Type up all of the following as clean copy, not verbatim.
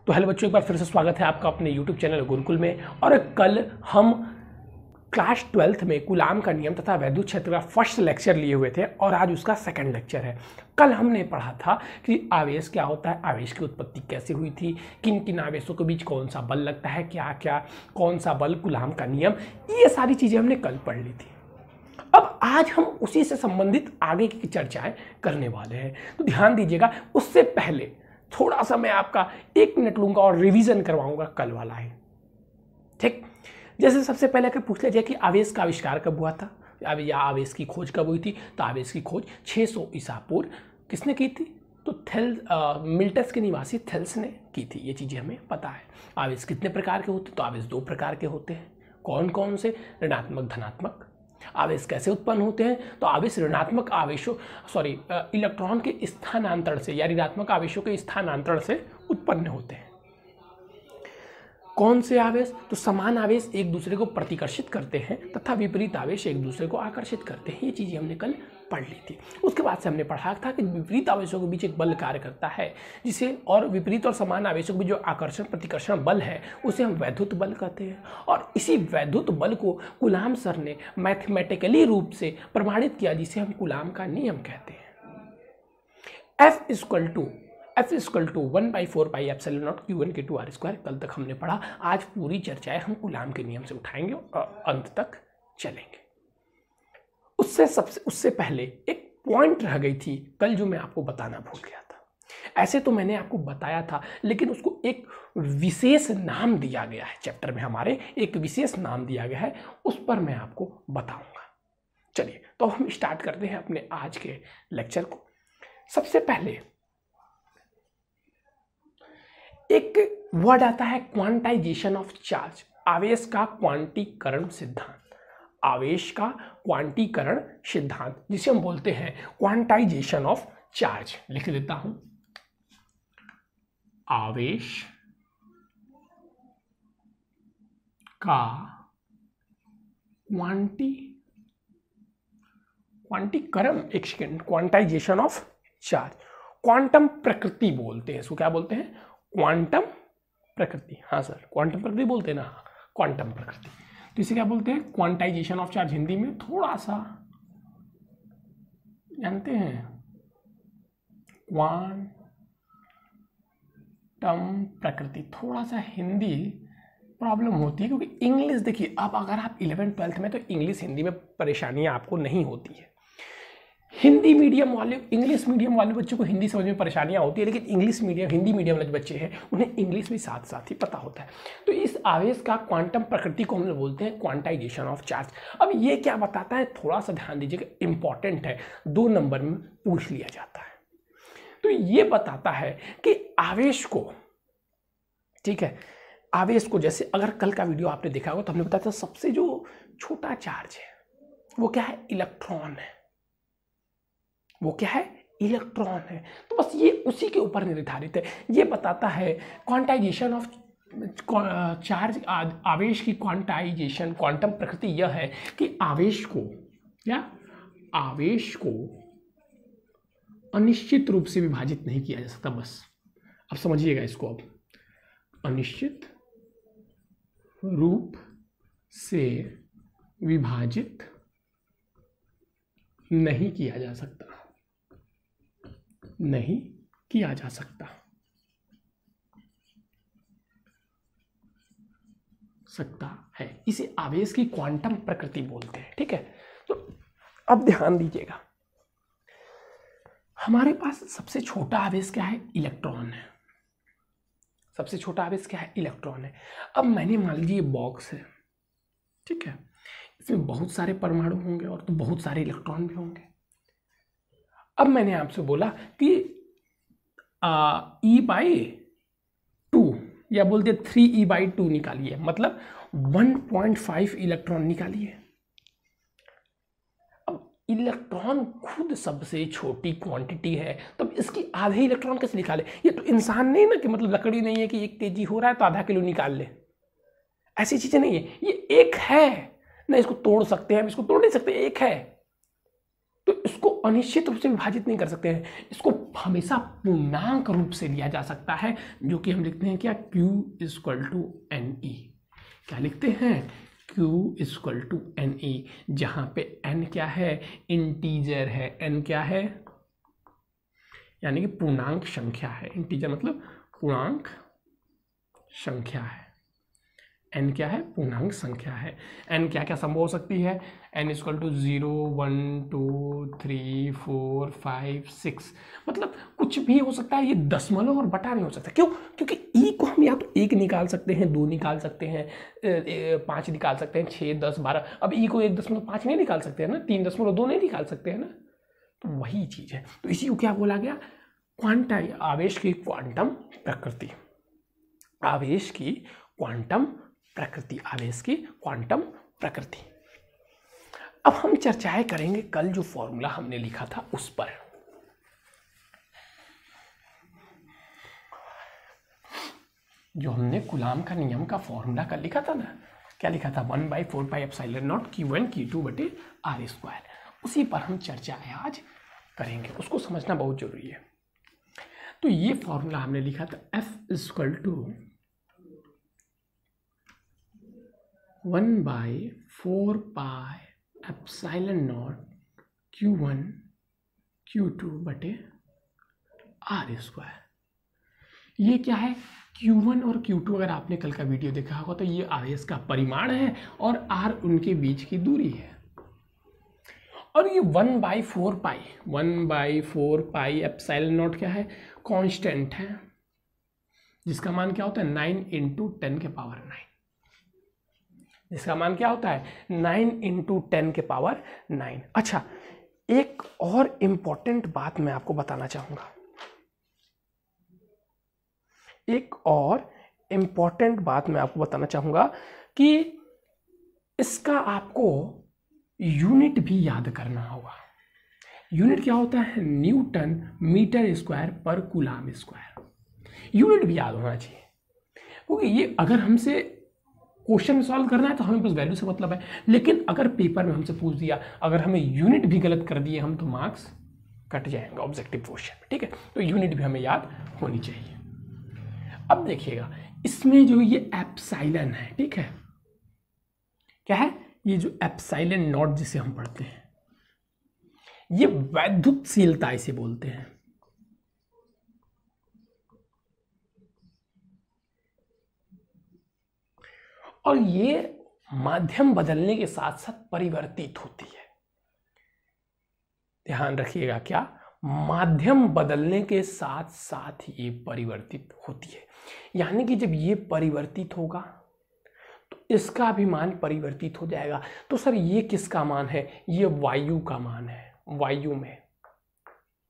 तो हेलो बच्चों, एक बार फिर से स्वागत है आपका अपने YouTube चैनल गुरुकुल में। और कल हम क्लास 12th में कूलाम का नियम तथा वैद्युत क्षेत्र का फर्स्ट लेक्चर लिए हुए थे और आज उसका सेकंड लेक्चर है। कल हमने पढ़ा था कि आवेश क्या होता है, आवेश की उत्पत्ति कैसे हुई थी, किन किन आवेशों के बीच कौन सा बल लगता है, क्या क्या कौन सा बल, कूलाम का नियम, ये सारी चीज़ें हमने कल पढ़ ली थी। अब आज हम उसी से संबंधित आगे की चर्चाएं करने वाले हैं, तो ध्यान दीजिएगा। उससे पहले थोड़ा सा मैं आपका 1 मिनट लूंगा और रिवीजन करवाऊंगा कल वाला है, ठीक। जैसे सबसे पहले अगर पूछ लिया जाए कि आवेश का आविष्कार कब हुआ था या आवेश की खोज कब हुई थी, तो आवेश की खोज 600 ईसा पूर्व किसने की थी? तो मिल्टस के निवासी थेल्स ने की थी। ये चीज़ें हमें पता है। आवेश कितने प्रकार के होते हैं? तो आवेश 2 प्रकार के होते हैं। कौन कौन से? ऋणात्मक, धनात्मक। आवेश कैसे उत्पन्न होते हैं? तो आवेश ऋणात्मक आवेशों इलेक्ट्रॉन के स्थानांतरण से या ऋणात्मक आवेशों के स्थानांतरण से उत्पन्न होते हैं। कौन से आवेश? तो समान आवेश एक दूसरे को प्रतिकर्षित करते हैं तथा विपरीत आवेश एक दूसरे को आकर्षित करते हैं। ये चीजें हमने कल पढ़ ली थी। उसके बाद से हमने पढ़ा था कि विपरीत आवेशों के बीच एक बल कार्य करता है, जिसे और विपरीत और समान आवेशों के बीच जो आकर्षण प्रतिकर्षण बल है उसे हम वैद्युत बल कहते हैं। और इसी वैद्युत बल को कूलाम सर ने मैथमेटिकली रूप से प्रमाणित किया, जिसे हम कूलाम का नियम कहते हैं। F equal to 1/4 pi epsilon naught Q1 K2 R²। कल तक हमने पढ़ा। आज पूरी चर्चाएं हम कूलाम के नियम से उठाएंगे और अंत तक चलेंगे। उससे पहले एक पॉइंट रह गई थी कल, जो मैं आपको बताना भूल गया था। ऐसे तो मैंने आपको बताया था, लेकिन उसको एक विशेष नाम दिया गया है। चैप्टर में हमारे एक विशेष नाम दिया गया है, उस पर मैं आपको बताऊंगा। चलिए, तो हम स्टार्ट करते हैं अपने आज के लेक्चर को। सबसे पहले एक वर्ड आता है क्वांटाइजेशन ऑफ चार्ज, आवेश का क्वांटीकरण सिद्धांत। आवेश का क्वांटीकरण सिद्धांत, जिसे हम बोलते हैं क्वांटाइजेशन ऑफ चार्ज। लिख देता हूं, आवेश का क्वांटीकरण, एक second, quantization of charge. Quantum प्रकृति बोलते हैं इसको। क्या बोलते हैं? क्वांटम प्रकृति। हाँ सर, क्वांटम प्रकृति बोलते हैं ना, क्वांटम प्रकृति। तो इसे क्या बोलते हैं? Quantization of charge. हिंदी में थोड़ा सा जानते हैं, क्वांटम प्रकृति। थोड़ा सा हिंदी प्रॉब्लम होती है, क्योंकि इंग्लिश देखिए, अब अगर आप 11th 12th में, तो इंग्लिश हिंदी में परेशानियां आपको नहीं होती है। हिंदी मीडियम वाले, इंग्लिश मीडियम वाले बच्चों को हिंदी समझ में परेशानियां होती है, लेकिन हिंदी मीडियम वाले बच्चे हैं, उन्हें इंग्लिश भी साथ साथ ही पता होता है। तो इस आवेश का क्वांटम प्रकृति को हम लोग बोलते हैं क्वांटाइजेशन ऑफ चार्ज। अब ये क्या बताता है, थोड़ा सा ध्यान दीजिएगा, इंपॉर्टेंट है, 2 नंबर में पूछ लिया जाता है। तो ये बताता है कि आवेश को, ठीक है, आवेश को, जैसे अगर कल का वीडियो आपने देखा होगा तो हमने बताया था सबसे जो छोटा चार्ज है वो क्या है? इलेक्ट्रॉन है। वो क्या है? इलेक्ट्रॉन है। तो बस ये उसी के ऊपर निर्धारित है। ये बताता है क्वांटाइजेशन ऑफ चार्ज, आवेश की क्वांटाइजेशन, क्वांटम प्रकृति यह है कि आवेश को अनिश्चित रूप से विभाजित नहीं किया जा सकता। बस अब समझिएगा इसको। अब अनिश्चित रूप से विभाजित नहीं किया जा सकता, नहीं किया जा सकता है। इसे आवेश की क्वांटम प्रकृति बोलते हैं, ठीक है। तो अब ध्यान दीजिएगा, हमारे पास सबसे छोटा आवेश क्या है? इलेक्ट्रॉन है। सबसे छोटा आवेश क्या है? इलेक्ट्रॉन है। अब मैंने मान लीजिए बॉक्स है, ठीक है, इसमें बहुत सारे परमाणु होंगे और तो बहुत सारे इलेक्ट्रॉन भी होंगे। अब मैंने आपसे बोला कि E/2 या बोलते 3E/2 निकालिए, मतलब 1.5 इलेक्ट्रॉन निकालिए। अब इलेक्ट्रॉन खुद सबसे छोटी क्वांटिटी है, तब इसकी आधे इलेक्ट्रॉन कैसे निकाले? ये तो इंसान नहीं ना, कि मतलब लकड़ी नहीं है कि 1 kg हो रहा है तो आधा किलो निकाल ले। ऐसी चीजें नहीं है। ये एक है ना, इसको तोड़ सकते हैं, इसको तोड़ नहीं सकते, एक है। तो इसको अनिश्चित रूप से विभाजित नहीं कर सकते हैं, इसको हमेशा पूर्णांक रूप से लिया जा सकता है, जो कि हम लिखते हैं क्या, Q इक्वल टू NE। क्या लिखते हैं, Q इक्वल टू NE, जहां पे N क्या है, इंटीजर है, N क्या है, यानी कि पूर्णांक संख्या है। इंटीजर मतलब पूर्णांक संख्या है, n क्या है, पूर्णांक संख्या है। n क्या क्या संभव हो सकती है, n इक्वल टू 0 1 2 3 4 5 6, मतलब कुछ भी हो सकता है, ये दशमलव और बटा नहीं हो सकता। क्यों, क्योंकि e को हम या तो 1 निकाल सकते हैं, 2 निकाल सकते हैं, 5 निकाल सकते हैं, 6 10 12। अब e को 1.5 नहीं निकाल सकते हैं ना, 3.2 नहीं निकाल सकते हैं ना, तो वही चीज है। तो इसी को क्या बोला गया, क्वांटा, आवेश की क्वांटम प्रकृति, आवेश की क्वांटम प्रकृति, आवेश की क्वांटम प्रकृति। अब हम चर्चाएं करेंगे कल जो फॉर्मूला हमने लिखा था उस पर। जो हमने कूलाम का नियम का फॉर्मूला कल लिखा था ना, क्या लिखा था, 1/4πε0 Q1 Q2 बटे R²। उसी पर हम चर्चाएं आज करेंगे, उसको समझना बहुत जरूरी है। तो ये फॉर्मूला हमने लिखा था F equal to 1/4πε0 Q1 Q2 बटे R²। ये क्या है, Q1 और Q2 अगर आपने कल का वीडियो देखा होगा तो ये आवेश का परिमाण है और R उनके बीच की दूरी है। और ये 1/4πε0 क्या है, कांस्टेंट है, जिसका मान क्या होता है 9 × 10⁹, जिसका मान क्या होता है 9 × 10⁹। अच्छा, एक और इंपॉर्टेंट बात मैं आपको बताना चाहूंगा, एक और इंपॉर्टेंट बात मैं आपको बताना चाहूंगा कि इसका आपको यूनिट भी याद करना होगा। यूनिट क्या होता है, न्यूटन मीटर स्क्वायर पर कूलाम स्क्वायर। यूनिट भी याद होना चाहिए, क्योंकि ये अगर हमसे क्वेश्चन में सॉल्व करना है तो हमें बस वैल्यू से मतलब है, लेकिन अगर पेपर में हमसे पूछ दिया, अगर हमें यूनिट भी गलत कर दिए हम, तो मार्क्स कट जाएंगे ऑब्जेक्टिव क्वेश्चन में, ठीक है। तो यूनिट भी हमें याद होनी चाहिए। अब देखिएगा, इसमें जो ये एप्सिलॉन है, ठीक है, क्या है, ये जो एप्सिलॉन नॉट जिसे हम पढ़ते हैं, ये वैद्युतशीलता इसे बोलते हैं। और ये माध्यम बदलने के साथ साथ परिवर्तित होती है। ध्यान रखिएगा, क्या, माध्यम बदलने के साथ साथ ये परिवर्तित होती है। यानी कि जब ये परिवर्तित होगा तो इसका भी मान परिवर्तित हो जाएगा। तो सर ये किसका मान है, ये वायु का मान है। वायु में,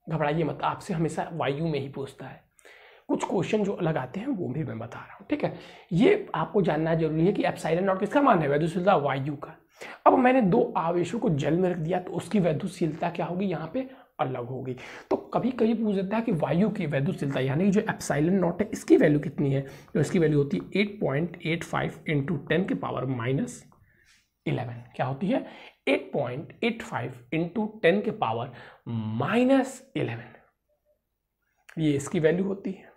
घबराइए मत, आपसे हमेशा वायु में ही पूछता है। कुछ क्वेश्चन जो अलग आते हैं वो भी मैं बता रहा हूँ, ठीक है। ये आपको जानना जरूरी है कि एप्सिलॉन नॉट किसका मान है, वैद्युतशीलता वायु का। अब मैंने दो आवेशों को जल में रख दिया तो उसकी वैद्युतशीलता क्या होगी, यहाँ पे अलग होगी। तो कभी कभी पूछ देता है कि वायु की वैद्युतशीलता यानी कि जो एप्सिलॉन नॉट है इसकी वैल्यू कितनी है, तो इसकी वैल्यू होती है 8.85 × 10⁻11। क्या होती है, 8.85 × 10⁻11। ये इसकी वैल्यू होती है।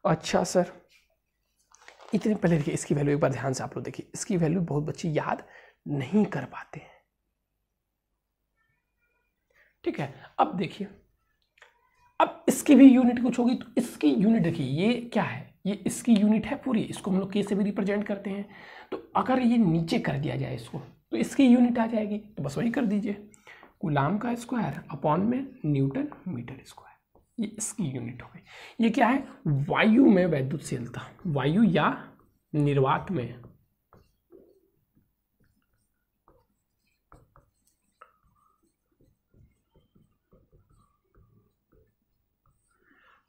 अच्छा सर, इतने पहले देखिए, इसकी वैल्यू एक बार ध्यान से आप लोग देखिए, इसकी वैल्यू बहुत बच्चे याद नहीं कर पाते हैं, ठीक है। अब देखिए, अब इसकी भी यूनिट कुछ होगी, तो इसकी यूनिट देखिए, ये क्या है, ये इसकी यूनिट है पूरी, इसको हम लोग के से भी रिप्रेजेंट करते हैं। तो अगर ये नीचे कर दिया जाए इसको, तो इसकी यूनिट आ जाएगी, तो बस वही कर दीजिए, कूलाम का स्क्वायर अपॉन में न्यूटन मीटर स्क्वायर, ये इसकी यूनिट हो गई। ये क्या है, वायु में वैद्युतशीलता, वायु या निर्वात में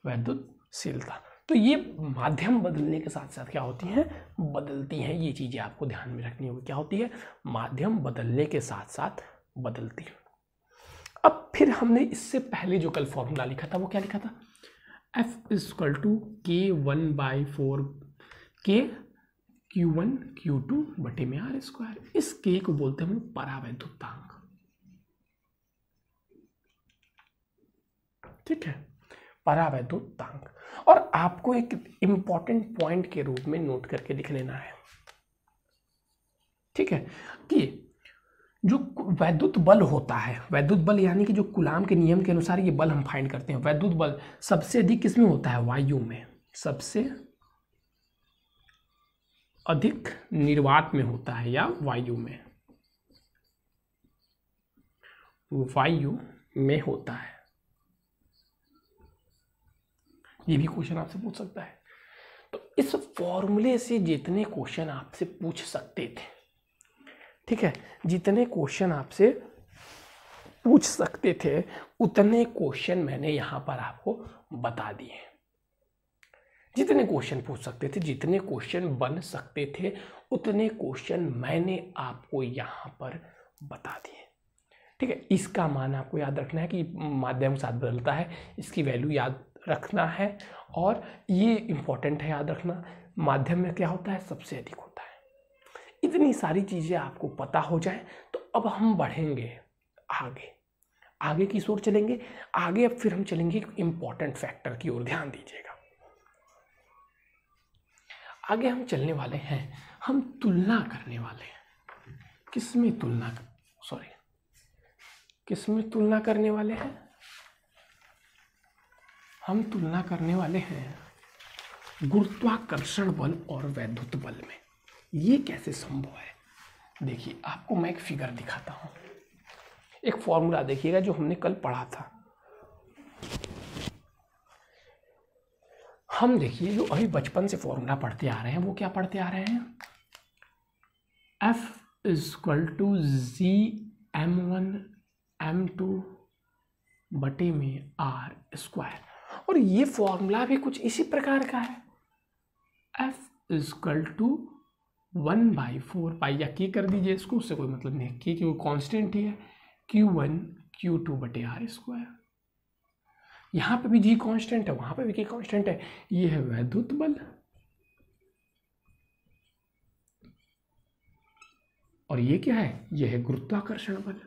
वैद्युतशीलता। तो ये माध्यम बदलने के साथ साथ क्या होती हैं, बदलती हैं। ये चीजें आपको ध्यान में रखनी होगी, क्या होती है, माध्यम बदलने के साथ साथ बदलती है। अब फिर हमने इससे पहले जो कल फॉर्मूला लिखा था वो क्या लिखा था, F equal to K1/4 K Q1 Q2 बटे में R²। इस K को बोलते हैं हम परावैद्युतांक। ठीक है, परावैद्युतांक। और आपको एक इंपॉर्टेंट पॉइंट के रूप में नोट करके लिख लेना है, ठीक है, कि जो वैद्युत बल होता है, वैद्युत बल यानी कि जो कूलाम के नियम के अनुसार ये बल हम फाइंड करते हैं, वैद्युत बल सबसे अधिक किसमें होता है? वायु में। सबसे अधिक निर्वात में होता है या वायु में, वायु में होता है। ये भी क्वेश्चन आपसे पूछ सकता है। तो इस फॉर्मूले से जितने क्वेश्चन आपसे पूछ सकते थे, ठीक है, जितने क्वेश्चन आपसे पूछ सकते थे उतने क्वेश्चन मैंने यहां पर आपको बता दिए। जितने क्वेश्चन पूछ सकते थे, जितने क्वेश्चन बन सकते थे, उतने क्वेश्चन मैंने आपको यहां पर बता दिए, ठीक है। इसका मान आपको याद रखना है कि माध्यम के साथ बदलता है, इसकी वैल्यू याद रखना है। और ये इंपॉर्टेंट है याद रखना, माध्यम में क्या होता है? सबसे अधिक होता है। इतनी सारी चीजें आपको पता हो जाए तो अब हम बढ़ेंगे आगे, आगे की ओर चलेंगे। आगे अब फिर हम चलेंगे इंपॉर्टेंट फैक्टर की ओर, ध्यान दीजिएगा। आगे हम चलने वाले हैं, हम तुलना करने वाले हैं। किसमें तुलना, किसमें तुलना करने वाले हैं? हम तुलना करने वाले हैं गुरुत्वाकर्षण बल और वैद्युत बल में। ये कैसे संभव है? देखिए, आपको मैं एक फिगर दिखाता हूं, एक फॉर्मूला देखिएगा जो हमने कल पढ़ा था। हम देखिए जो अभी बचपन से फॉर्मूला पढ़ते आ रहे हैं, वो क्या पढ़ते आ रहे हैं? F = Gm1 m2 बटे में r²। और ये फॉर्मूला भी कुछ इसी प्रकार का है। F = 1/4 पाई, या k कर दीजिए इसको, उससे कोई मतलब नहीं, k की वो कांस्टेंट ही है, Q1 Q2 बटे r²। यहां पे भी g कांस्टेंट है, वहां पे भी k कांस्टेंट है। ये है वैद्युत बल और ये क्या है? ये है गुरुत्वाकर्षण बल।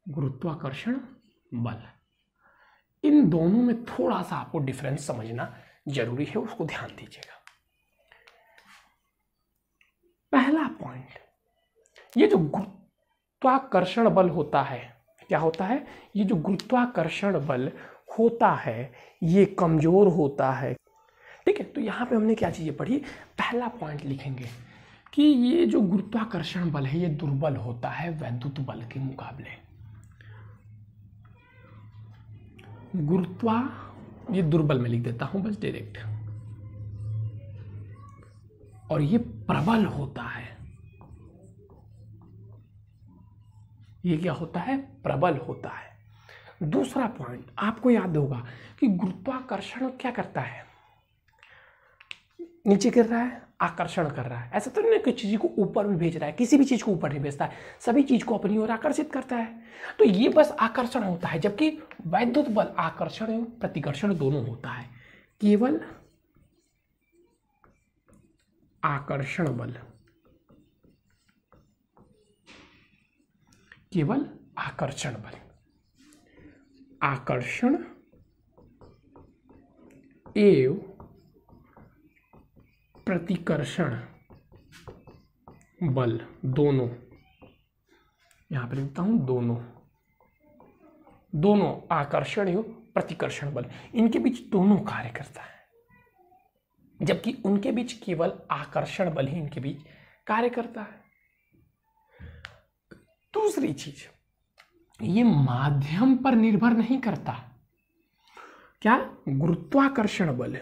गुरुत्वाकर्षण बल, इन दोनों में थोड़ा सा आपको डिफरेंस समझना जरूरी है, उसको ध्यान दीजिएगा। पहला पॉइंट, ये जो गुरुत्वाकर्षण बल होता है, क्या होता है? ये जो गुरुत्वाकर्षण बल होता है ये कमजोर होता है, ठीक है। तो यहां पे हमने क्या चीजें पढ़ी? पहला पॉइंट लिखेंगे कि ये जो गुरुत्वाकर्षण बल है ये दुर्बल होता है वैद्युत बल के मुकाबले। ये दुर्बल में लिख देता हूं बस डायरेक्ट। और ये प्रबल होता है, ये क्या होता है? प्रबल होता है। दूसरा पॉइंट आपको याद होगा कि गुरुत्वाकर्षण क्या करता है? नीचे गिर रहा है, आकर्षण कर रहा है। ऐसा तो नहीं कि चीज को ऊपर भी भेज रहा है, किसी भी चीज को ऊपर नहीं भेजता है, सभी चीज को अपनी ओर आकर्षित करता है। तो ये बस आकर्षण होता है, जबकि वैद्युत बल आकर्षण एवं प्रतिकर्षण दोनों होता है। केवल आकर्षण बल, केवल आकर्षण बल, आकर्षण एवं प्रतिकर्षण बल दोनों, यहां पर लिखता हूं दोनों आकर्षण एवं प्रतिकर्षण बल, इनके बीच दोनों कार्य करता है, जबकि उनके बीच केवल आकर्षण बल ही इनके बीच कार्य करता है। दूसरी चीज, ये माध्यम पर निर्भर नहीं करता। क्या? गुरुत्वाकर्षण बल,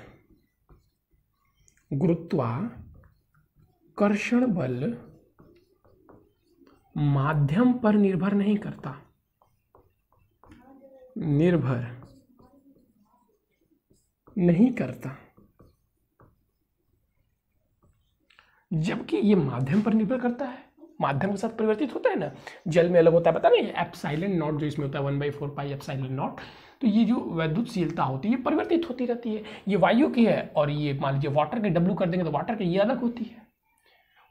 गुरुत्वाकर्षण बल माध्यम पर निर्भर नहीं करता, निर्भर नहीं करता, जबकि ये माध्यम पर निर्भर करता है। माध्यम के साथ परिवर्तित होता है ना, जल में अलग होता है, पता नहीं, एप्सिलॉन नॉट जो इसमें होता है 1/4 पाई एप्सिलॉन नॉट। तो ये जो वैद्युतशीलता होती है ये परिवर्तित होती रहती है। ये वायु की है और ये मान लीजिए वाटर के W कर देंगे तो वाटर की ये अलग होती है।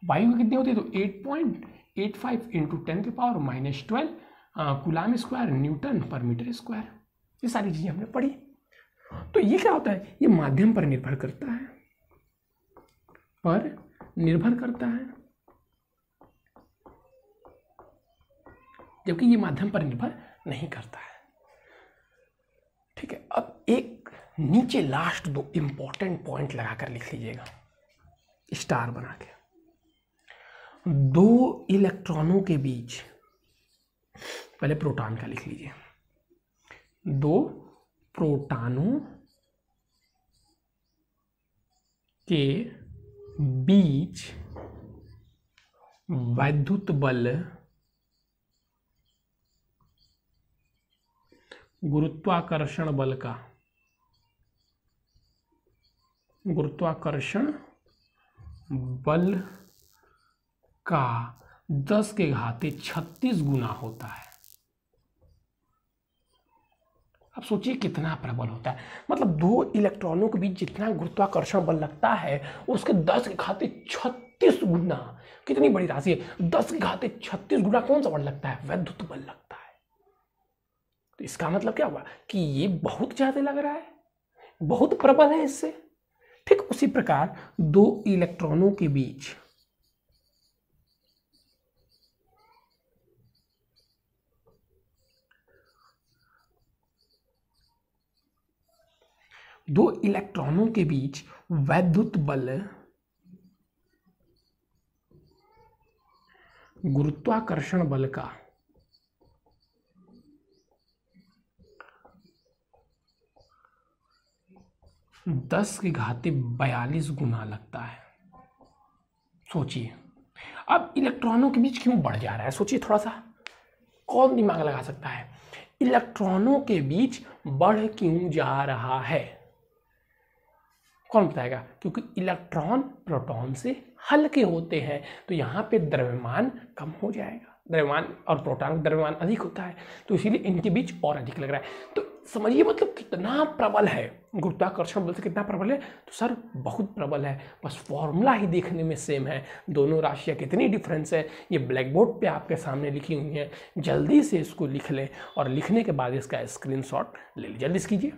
वायु की कितनी होती है? तो 8.85 × 10⁻⁻12 कूलाम स्क्वायर न्यूटन पर मीटर स्क्वायर, ये सारी चीजें हमने पढ़ी। तो ये क्या होता है, ये माध्यम पर निर्भर करता है, जबकि ये माध्यम पर निर्भर नहीं करता है। ठीक है, अब एक नीचे लास्ट दो इंपॉर्टेंट पॉइंट लगाकर लिख लीजिएगा स्टार बना के। दो इलेक्ट्रॉनों के बीच, पहले प्रोटॉन का लिख लीजिए, दो प्रोटॉनों के बीच वैद्युत बल गुरुत्वाकर्षण बल का 10⁻36 गुना होता है। अब सोचिए कितना प्रबल होता है, मतलब दो इलेक्ट्रॉनों के बीच जितना गुरुत्वाकर्षण बल लगता है उसके 10⁻36 गुना, कितनी बड़ी राशि है, 10⁻36 गुना कौन सा बल लगता है, वैद्युत बल लगता है। तो इसका मतलब क्या हुआ कि ये बहुत ज्यादा लग रहा है, बहुत प्रबल है इससे। ठीक उसी प्रकार दो इलेक्ट्रॉनों के बीच वैद्युत बल गुरुत्वाकर्षण बल का 10⁻42 गुना लगता है। सोचिए अब इलेक्ट्रॉनों के बीच क्यों बढ़ जा रहा है, सोचिए थोड़ा सा, कौन दिमाग लगा सकता है, इलेक्ट्रॉनों के बीच बढ़ क्यों जा रहा है, कौन बताएगा? क्योंकि इलेक्ट्रॉन प्रोटॉन से हल्के होते हैं, तो यहाँ पे द्रव्यमान कम हो जाएगा, द्रव्यमान और प्रोटॉन का द्रव्यमान अधिक होता है, तो इसीलिए इनके बीच और अधिक लग रहा है। तो समझिए मतलब कितना प्रबल है, गुरुत्वाकर्षण बल से कितना प्रबल है, तो सर बहुत प्रबल है, बस फॉर्मूला ही देखने में सेम है, दोनों राशियाँ कितनी डिफरेंस है ये ब्लैक बोर्ड पे आपके सामने लिखी हुई हैं, जल्दी से इसको लिख लें और लिखने के बाद इसका स्क्रीनशॉट ले लीजिए, जल्दी से कीजिए।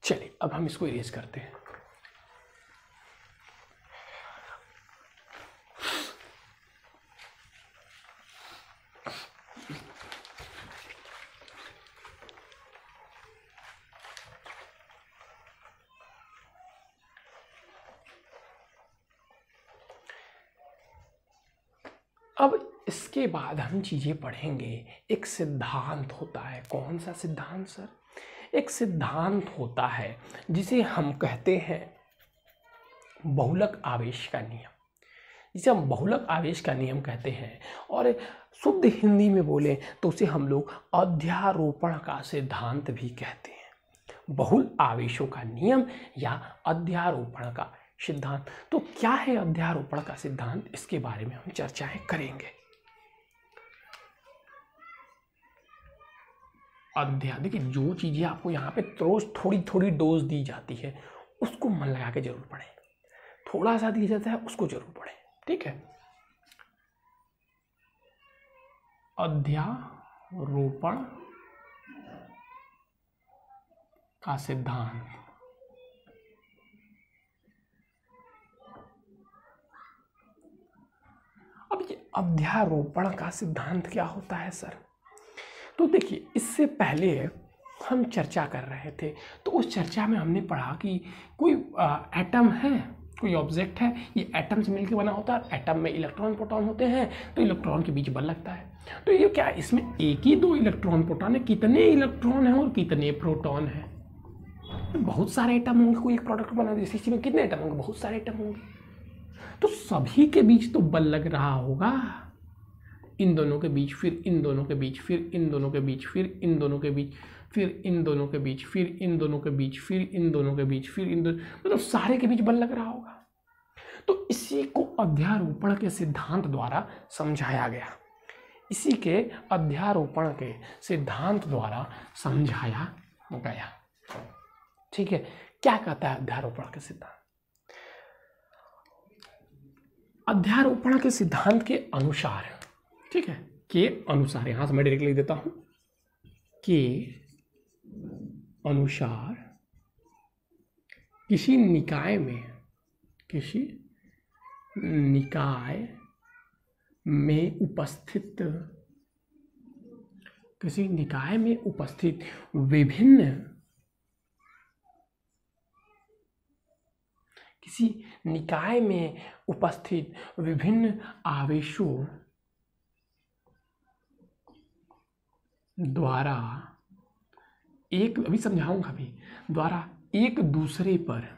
चलिए अब हम इसको इरेज करते हैं। अब इसके बाद हम चीजें पढ़ेंगे, एक सिद्धांत होता है, कौन सा सिद्धांत सर? एक सिद्धांत होता है जिसे हम कहते हैं बहुलक आवेश का नियम, जिसे हम बहुलक आवेश का नियम कहते हैं, और शुद्ध हिंदी में बोले तो उसे हम लोग अध्यारोपण का सिद्धांत भी कहते हैं। बहुल आवेशों का नियम या अध्यारोपण का सिद्धांत। तो क्या है अध्यारोपण का सिद्धांत, इसके बारे में हम चर्चाएं करेंगे। देखिए जो चीजें आपको यहाँ पे रोज थोड़ी थोड़ी डोज दी जाती है उसको मन लगा के जरूर पढ़ें, थोड़ा सा दिया जाता है उसको जरूर पढ़ें, ठीक है। अध्यारोपण का सिद्धांत, अब ये अध्यारोपण का सिद्धांत क्या होता है सर? तो देखिए इससे पहले हम चर्चा कर रहे थे, तो उस चर्चा में हमने पढ़ा कि कोई एटम है, कोई ऑब्जेक्ट है, ये एटम से मिलकर बना होता है, एटम में इलेक्ट्रॉन प्रोटॉन होते हैं, तो इलेक्ट्रॉन के बीच बल लगता है। तो ये क्या है, इसमें एक ही दो इलेक्ट्रॉन प्रोटॉन है, कितने इलेक्ट्रॉन हैं और कितने प्रोटॉन हैं? बहुत सारे एटम होंगे, कोई एक प्रोडक्ट बना दे, इसी में कितने एटम होंगे? बहुत सारे एटम होंगे, तो सभी के बीच तो बल लग रहा होगा, इन दोनों के बीच, फिर इन दोनों के बीच, फिर इन दोनों के बीच, फिर इन दोनों के बीच, फिर इन दोनों के बीच, फिर इन दोनों के बीच, फिर इन दोनों के बीच, फिर इन दोनों, मतलब सारे के बीच बल लग रहा होगा। तो इसी को अध्यारोपण के सिद्धांत द्वारा समझाया गया, इसी के अध्यारोपण के सिद्धांत द्वारा समझाया गया, ठीक है। क्या कहता है अध्यारोपण के सिद्धांत? अध्यारोपण के सिद्धांत के अनुसार, ठीक है, के अनुसार, यहां से मैं डायरेक्ट लिख देता हूं, के अनुसार किसी निकाय में उपस्थित विभिन्न आवेशों द्वारा अभी समझाऊंगा भी, द्वारा एक दूसरे पर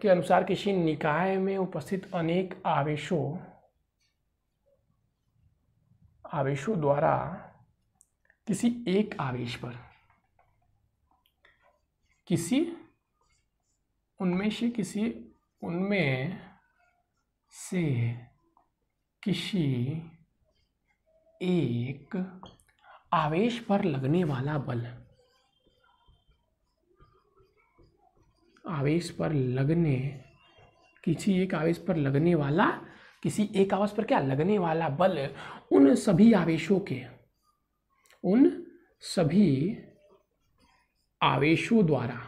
के अनुसार किसी निकाय में उपस्थित अनेक आवेशों द्वारा किसी एक आवेश पर उनमें से किसी एक आवेश पर लगने वाला बल, किसी एक आवेश पर लगने वाला बल उन सभी आवेशों द्वारा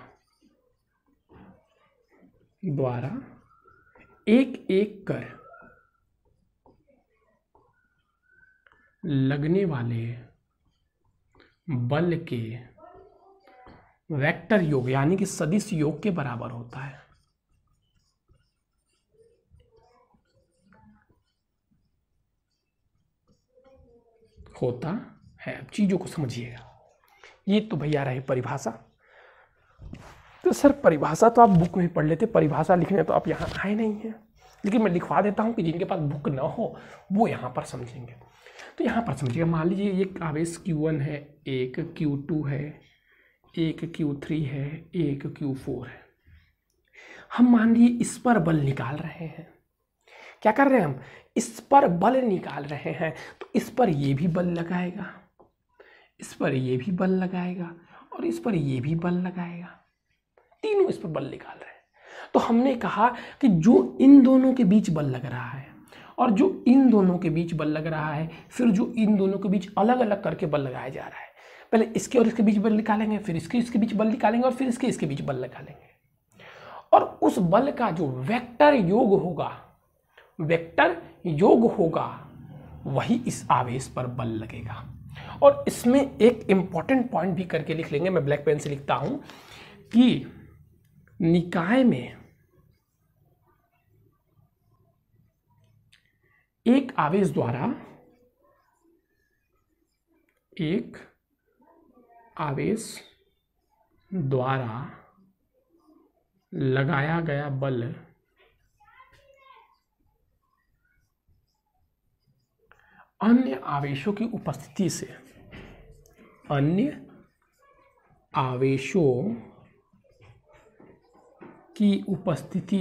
एक एक कर लगने वाले बल के वेक्टर योग यानी कि सदिश योग के बराबर होता है। अब चीजों को समझिएगा। ये तो भैया रही परिभाषा। तो सर परिभाषा तो आप बुक में पढ़ लेते, परिभाषा लिखने तो आप यहाँ आए नहीं हैं, लेकिन मैं लिखवा देता हूँ कि जिनके पास बुक ना हो वो यहाँ पर समझेंगे। तो यहाँ पर समझिएगा, मान लीजिए एक आवेश Q1 है, एक Q2 है, एक Q3 है, एक Q4 है। हम मान लीजिए इस पर बल निकाल रहे हैं। क्या कर रहे हैं हम? इस पर बल निकाल रहे हैं। तो इस पर ये भी बल लगाएगा, इस पर ये भी बल लगाएगा और इस पर ये भी बल लगाएगा, तीनों इस पर बल निकाल रहे हैं। तो हमने कहा कि जो इन दोनों के बीच बल लग रहा है और जो इन दोनों के बीच बल लग रहा है, फिर जो इन दोनों के बीच अलग अलग करके बल लगाया जा रहा है, पहले इसके और इसके बीच बल निकालेंगे, फिर इसके बीच बल निकालेंगे और फिर इसके बीच बल निकालेंगे। और उस बल का जो वेक्टर योग होगा वही इस आवेश पर बल लगेगा। और इसमें एक इंपॉर्टेंट पॉइंट भी करके लिख लेंगे, मैं ब्लैक पेन से लिखता हूं कि निकाय में एक आवेश द्वारा लगाया गया बल अन्य आवेशों की उपस्थिति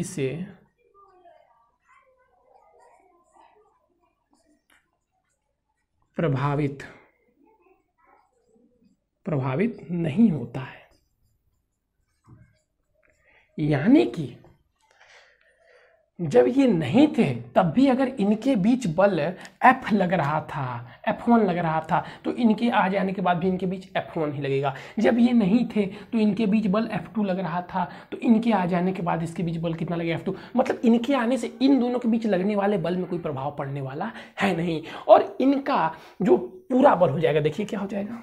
से प्रभावित नहीं होता है। यानी कि जब ये नहीं थे तब भी अगर इनके बीच बल F लग रहा था, F1 लग रहा था, तो इनके आ जाने के बाद भी इनके बीच F1 ही लगेगा। जब ये नहीं थे तो इनके बीच बल F2 लग रहा था, तो इनके आ जाने के बाद इसके बीच बल कितना लगेगा? F2। मतलब इनके आने से इन दोनों के बीच लगने वाले बल में कोई प्रभाव पड़ने वाला है नहीं, और इनका जो पूरा बल हो जाएगा, देखिए क्या हो जाएगा,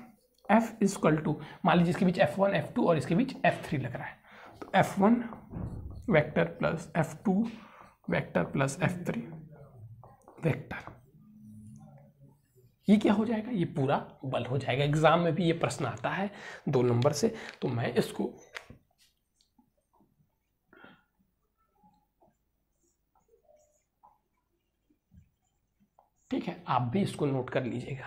F = मान लीजिए इसके बीच F1 F2 और इसके बीच F3 लग रहा है, तो F1 vector plus F2 vector plus F3 vector, ये क्या हो जाएगा? ये पूरा बल हो जाएगा। एग्जाम में भी ये प्रश्न आता है 2 नंबर से, तो मैं इसको ठीक है, आप भी इसको नोट कर लीजिएगा,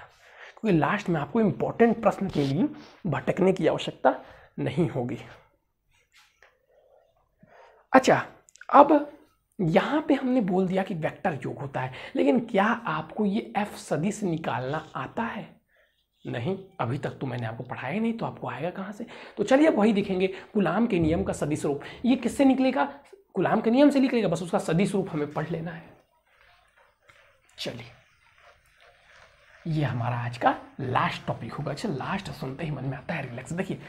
क्योंकि लास्ट में आपको इंपॉर्टेंट प्रश्न के लिए भटकने की आवश्यकता नहीं होगी। अच्छा, अब यहाँ पे हमने बोल दिया कि वेक्टर योग होता है, लेकिन क्या आपको ये एफ सदिश निकालना आता है? नहीं, अभी तक तो मैंने आपको पढ़ाया नहीं, तो आपको आएगा कहाँ से? तो चलिए अब वही देखेंगे, कूलाम के नियम का सदिश रूप। ये किससे निकलेगा? कूलाम के नियम से निकलेगा, बस उसका सदिश रूप हमें पढ़ लेना है। चलिए, ये हमारा आज का लास्ट टॉपिक होगा। अच्छा, लास्ट सुनते ही मन में आता है रिलैक्स। देखिए,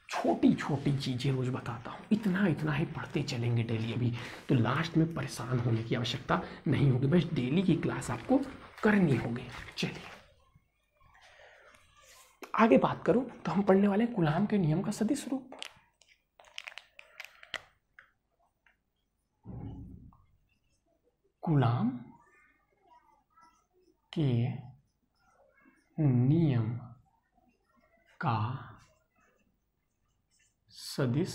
छोटी छोटी चीज़ें रोज बताता हूँ, इतना इतना ही पढ़ते चलेंगे डेली अभी, तो लास्ट में परेशान होने की आवश्यकता नहीं होगी, बस डेली की क्लास आपको करनी होगी। चलिए आगे बात करूं तो हम पढ़ने वाले हैं कूलाम के नियम का सदिश रूप। कूलाम के नियम का सदिश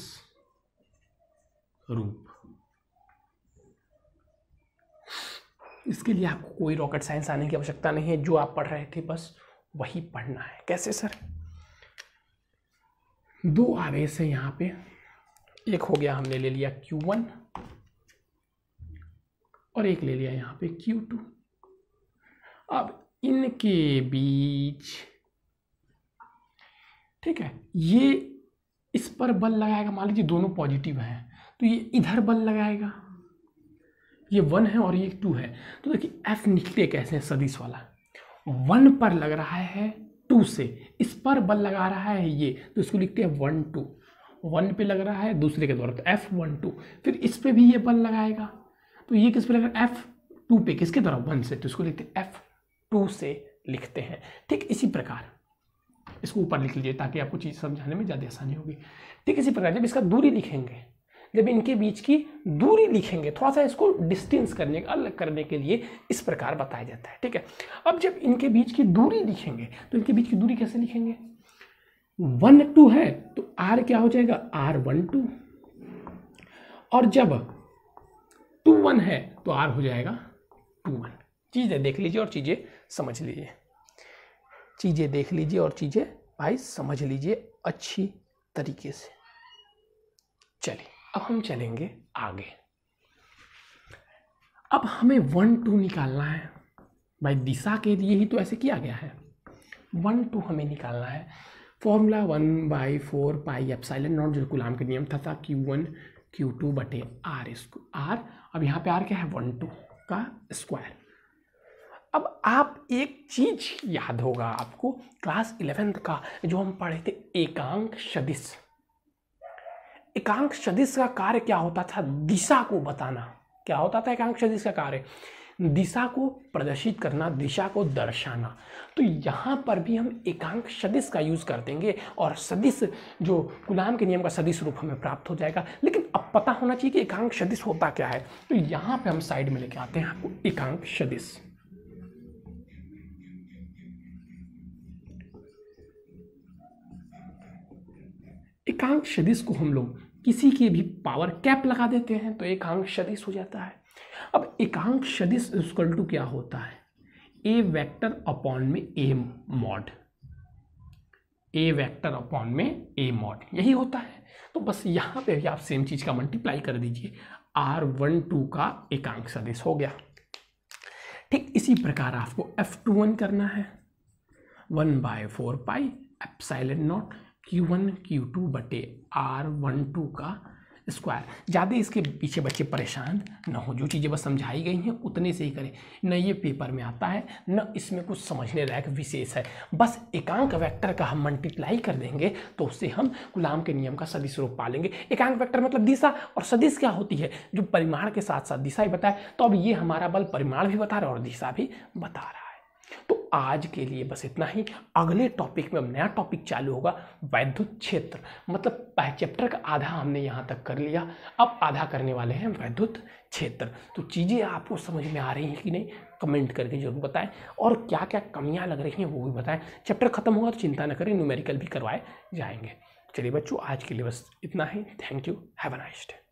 रूप। इसके लिए आपको कोई रॉकेट साइंस आने की आवश्यकता नहीं है, जो आप पढ़ रहे थे बस वही पढ़ना है। कैसे सर? दो आवेश है यहाँ पे, एक हो गया हमने ले लिया Q1 और एक ले लिया यहाँ पे Q2। अब इनके बीच, ठीक है, ये इस पर बल लगाएगा, मान लीजिए दोनों पॉजिटिव हैं तो ये इधर बल लगाएगा, ये 1 है और ये 2 है। तो देखिए F निकले कैसे, सदिश वाला 1 पर लग रहा है 2 से, इस पर बल लगा रहा है ये, तो इसको लिखते हैं 1 2। 1 पे लग रहा है दूसरे के द्वारा, तो F12। फिर इस पे भी ये बल लगाएगा, तो ये किस पे लग रहा है? F2 पे, किसके द्वारा? 1 से, तो इसको लिखते हैं F2 से लिखते हैं। ठीक इसी प्रकार इसको ऊपर लिख लीजिए ताकि आपको चीज़ समझाने में ज़्यादा आसानी होगी। ठीक इसी प्रकार जब इसका दूरी लिखेंगे, जब इनके बीच की दूरी लिखेंगे, थोड़ा सा इसको डिस्टेंस करने, अलग करने के लिए इस प्रकार बताया जाता है। ठीक है, अब जब इनके बीच की दूरी लिखेंगे तो इनके बीच की दूरी कैसे लिखेंगे? 1 2 है तो R क्या हो जाएगा? R12। और जब 2 1 है तो R हो जाएगा 2 1। चीज़ें देख लीजिए और चीज़ें समझ लीजिए, चीज़ें देख लीजिए और चीज़ें भाई समझ लीजिए अच्छी तरीके से। चलिए अब हम चलेंगे आगे। अब हमें 1 2 निकालना है भाई, दिशा के लिए ही तो ऐसे किया गया है। 1 2 हमें निकालना है। फॉर्मूला 1/4 पाई एप्सिलॉन नॉट, जो कूलाम के नियम था Q1 Q2 बटे R इसको R। अब यहाँ पे R क्या है? 1 2 का स्क्वायर। अब आप एक चीज याद होगा आपको क्लास 11th का जो हम पढ़े थे, एकांक सदिश। एकांक सदिश का कार्य क्या होता था? दिशा को बताना। क्या होता था एकांक सदिश का कार्य? दिशा को प्रदर्शित करना, दिशा को दर्शाना। तो यहाँ पर भी हम एकांक सदिश का यूज कर देंगे और सदिश जो कूलाम के नियम का सदिश रूप हमें प्राप्त हो जाएगा। लेकिन अब पता होना चाहिए कि एकांक सदिश होता क्या है। तो यहाँ पे हम साइड में लेके आते हैं आपको एकांक सदिश। एकांक सदिश को हम लोग किसी के भी पावर कैप लगा देते हैं तो एकांक सदिश हो जाता है। अब एकांक सदिश इक्वल टू क्या होता है? ए वेक्टर अपॉन में A mod. A vector upon में ए मॉड, यही होता है। तो बस यहाँ पे भी आप सेम चीज का मल्टीप्लाई कर दीजिए, R12 का एकांक सदिश हो गया। ठीक इसी प्रकार आपको F21 करना है, 1/4 pi epsilon naught Q1 Q2 बटे R12 का स्क्वायर। ज़्यादा इसके पीछे बच्चे परेशान न हो, जो चीज़ें बस समझाई गई हैं उतने से ही करें। न ये पेपर में आता है न इसमें कुछ समझने लायक विशेष है। बस एकांक वेक्टर का हम मल्टीप्लाई कर देंगे तो उससे हम कूलाम के नियम का सदिश रूप पालेंगे। एकांक वेक्टर मतलब दिशा, और सदिश क्या होती है? जो परिमाण के साथ साथ दिशा ही बताए। तो अब ये हमारा बल परिमाण भी बता रहा है और दिशा भी बता रहा है। तो आज के लिए बस इतना ही। अगले टॉपिक में अब नया टॉपिक चालू होगा, वैद्युत क्षेत्र। मतलब चैप्टर का आधा हमने यहाँ तक कर लिया, अब आधा करने वाले हैं वैद्युत क्षेत्र। तो चीज़ें आपको समझ में आ रही हैं कि नहीं, कमेंट करके जरूर बताएं, और क्या क्या कमियां लग रही हैं वो भी बताएं। चैप्टर खत्म होगा तो चिंता न करें, न्यूमेरिकल भी करवाए जाएंगे। चलिए बच्चों, आज के लिए बस इतना ही। Thank you, have a nice day.